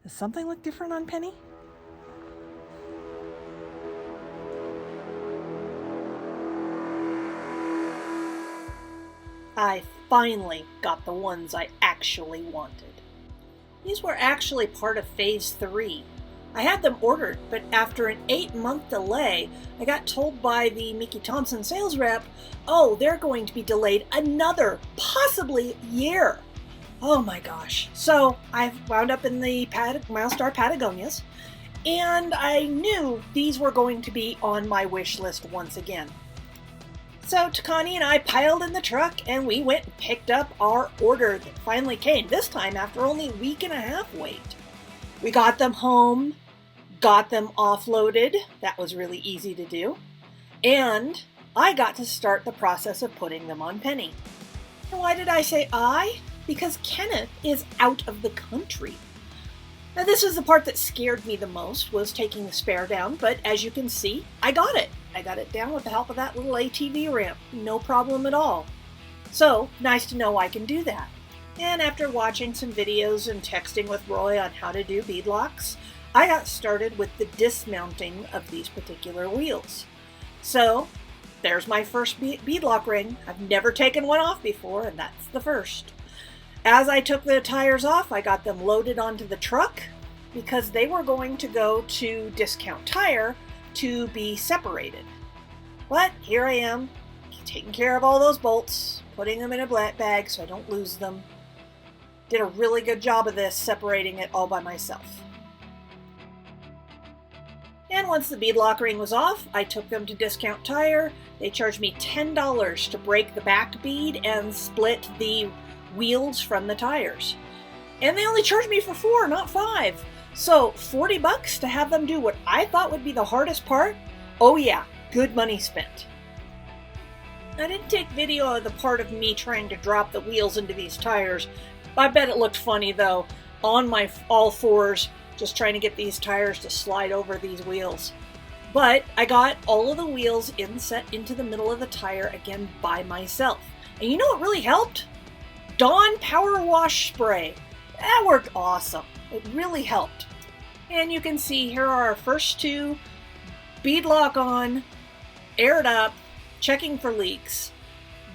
Does something look different on Penny? I finally got the ones I actually wanted. These were actually part of Phase 3. I had them ordered, but after an 8-month delay, I got told by the Thompson sales rep, oh, they're going to be delayed another, possibly year. Oh my gosh. So I wound up in the Milestar Patagonias, and I knew these were going to be on my wish list once again. So Takani and I piled in the truck and we went and picked up our order that finally came, this time after only a week and a half wait. We got them home, got them offloaded. That was really easy to do. And I got to start the process of putting them on Penny. And why did I say I? Because Kenneth is out of the country. Now this was the part that scared me the most, was taking the spare down, but as you can see, I got it. I got it down with the help of that little ATV ramp. No problem at all. So, nice to know I can do that. And after watching some videos and texting with Roy on how to do beadlocks, I got started with the dismounting of these particular wheels. So, there's my first beadlock ring. I've never taken one off before, and that's the first. As I took the tires off, I got them loaded onto the truck because they were going to go to Discount Tire to be separated. But here I am, taking care of all those bolts, putting them in a bag so I don't lose them. Did a really good job of this, separating it all by myself. And once the beadlock ring was off, I took them to Discount Tire. They charged me $10 to break the back bead and split the wheels from the tires. And they only charged me for 4, not 5. So $40 to have them do what I thought would be the hardest part? Oh yeah, good money spent. I didn't take video of the part of me trying to drop the wheels into these tires. I bet it looked funny though, on my all fours, just trying to get these tires to slide over these wheels. But I got all of the wheels inset into the middle of the tire again by myself. And you know what really helped? Dawn Power Wash Spray. That worked awesome. It really helped. And you can see here are our first two, beadlock on, aired up, checking for leaks.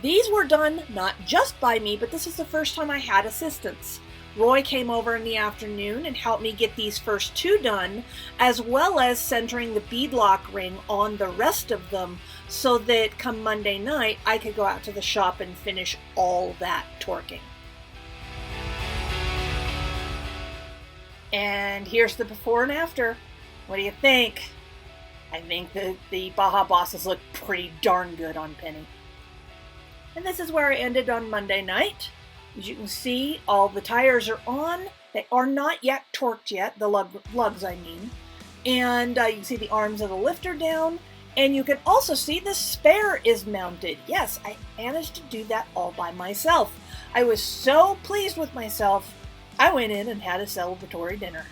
These were done not just by me, but this is the first time I had assistance. Roy came over in the afternoon and helped me get these first two done, as well as centering the beadlock ring on the rest of them so that come Monday night, I could go out to the shop and finish all that torquing. And here's the before and after. What do you think? I think the Baja bosses look pretty darn good on Penny. And this is where I ended on Monday night. As you can see, all the tires are on. They are not yet torqued yet, the lugs I mean. And you can see the arms of the lifter down. And you can also see the spare is mounted. Yes, I managed to do that all by myself. I was so pleased with myself, I went in and had a celebratory dinner.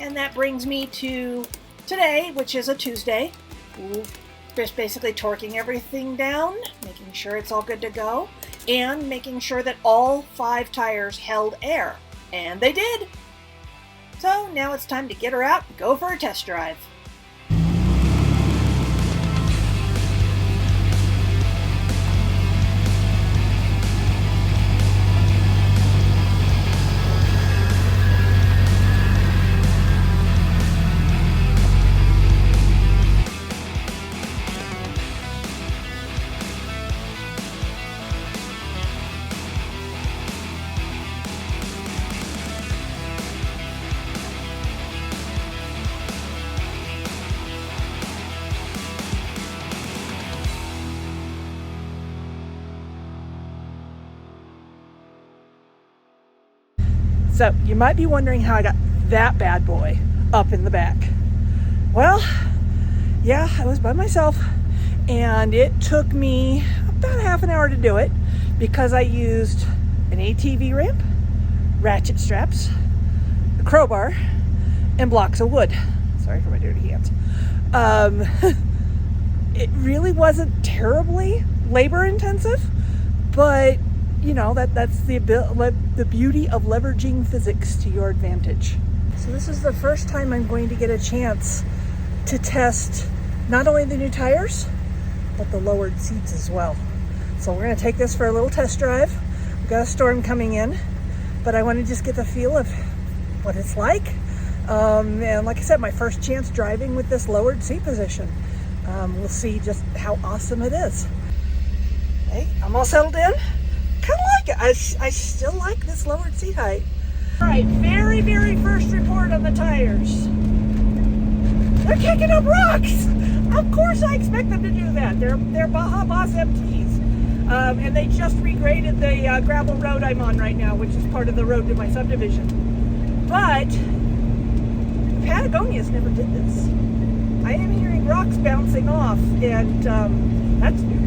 And that brings me to today, which is a Tuesday. Just basically torquing everything down, making sure it's all good to go, and making sure that all 5 tires held air. And they did! So now it's time to get her out and go for a test drive. So you might be wondering how I got that bad boy up in the back. Well, yeah, I was by myself and it took me about half an hour to do it because I used an ATV ramp, ratchet straps, a crowbar, and blocks of wood. Sorry for my dirty hands. It really wasn't terribly labor intensive, but you know, that's the beauty of leveraging physics to your advantage. So this is the first time I'm going to get a chance to test not only the new tires, but the lowered seats as well. So we're going to take this for a little test drive. We've got a storm coming in, but I want to just get the feel of what it's like. And like I said, my first chance driving with this lowered seat position. We'll see just how awesome it is. Hey, I'm all settled in. Kind of like it. I still like this lowered seat height. All right, very first report on the tires. They're kicking up rocks. Of course I expect them to do that. They're Baja MTs. And they just regraded the gravel road I'm on right now, which is part of the road to my subdivision. But Patagonia's never did this. I am hearing rocks bouncing off, and that's new.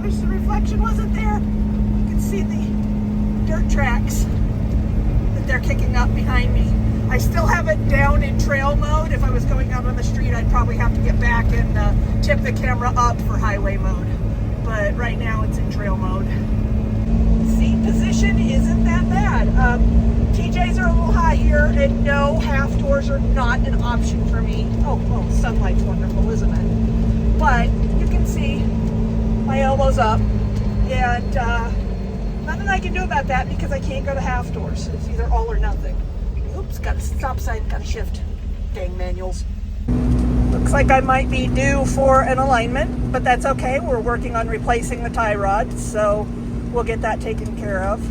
Wish the reflection wasn't there. You can see the dirt tracks that they're kicking up behind me. I still have it down in trail mode. If I was going out on the street, I'd probably have to get back and tip the camera up for highway mode. But right now it's in trail mode. Seat position isn't that bad. TJs are a little high here, and no, half doors are not an option for me. Oh, sunlight's wonderful, isn't it? But you can see my elbows up, and nothing I can do about that because I can't go to half doors. It's either all or nothing. Oops, got a stop sign, got a shift. Dang manuals. Looks like I might be due for an alignment, but that's okay. We're working on replacing the tie rod, so we'll get that taken care of.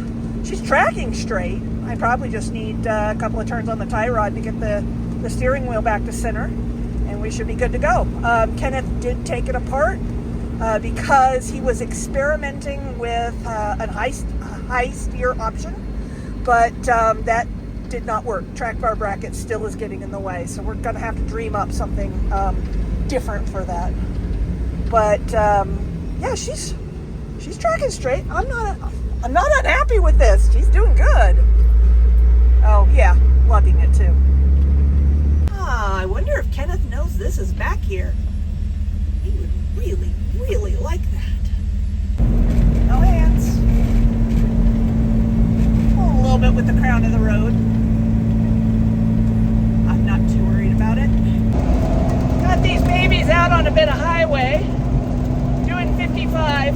She's tracking straight. I probably just need a couple of turns on the tie rod to get the steering wheel back to center, and we should be good to go. Kenneth did take it apart because he was experimenting with a high steer option, but that did not work. Track bar bracket still is getting in the way, so we're gonna have to dream up something different for that. But yeah, she's tracking straight. I'm not unhappy with this. She's doing good. Oh yeah, loving it too. I wonder if Kenneth knows this is back here. He would really like that. No hands. A little bit with the crown of the road. I'm not too worried about it. Got these babies out on a bit of highway, doing 55,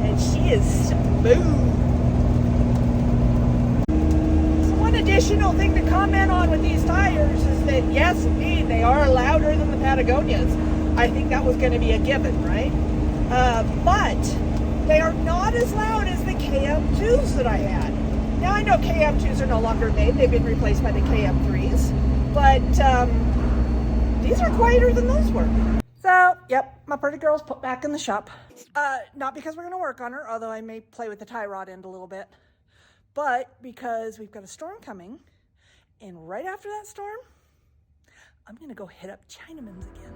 and she is smooth. So one additional thing to comment on with these tires is that yes, indeed, they are louder than the Patagonias. I think that was going to be a given, right? But they are not as loud as the KM2s that I had. Now I know KM2s are no longer made, they've been replaced by the KM3s, but these are quieter than those were. So, yep, my pretty girl's put back in the shop. Not because we're gonna work on her, although I may play with the tie rod end a little bit, but because we've got a storm coming, and right after that storm, I'm gonna go hit up Chinaman's again.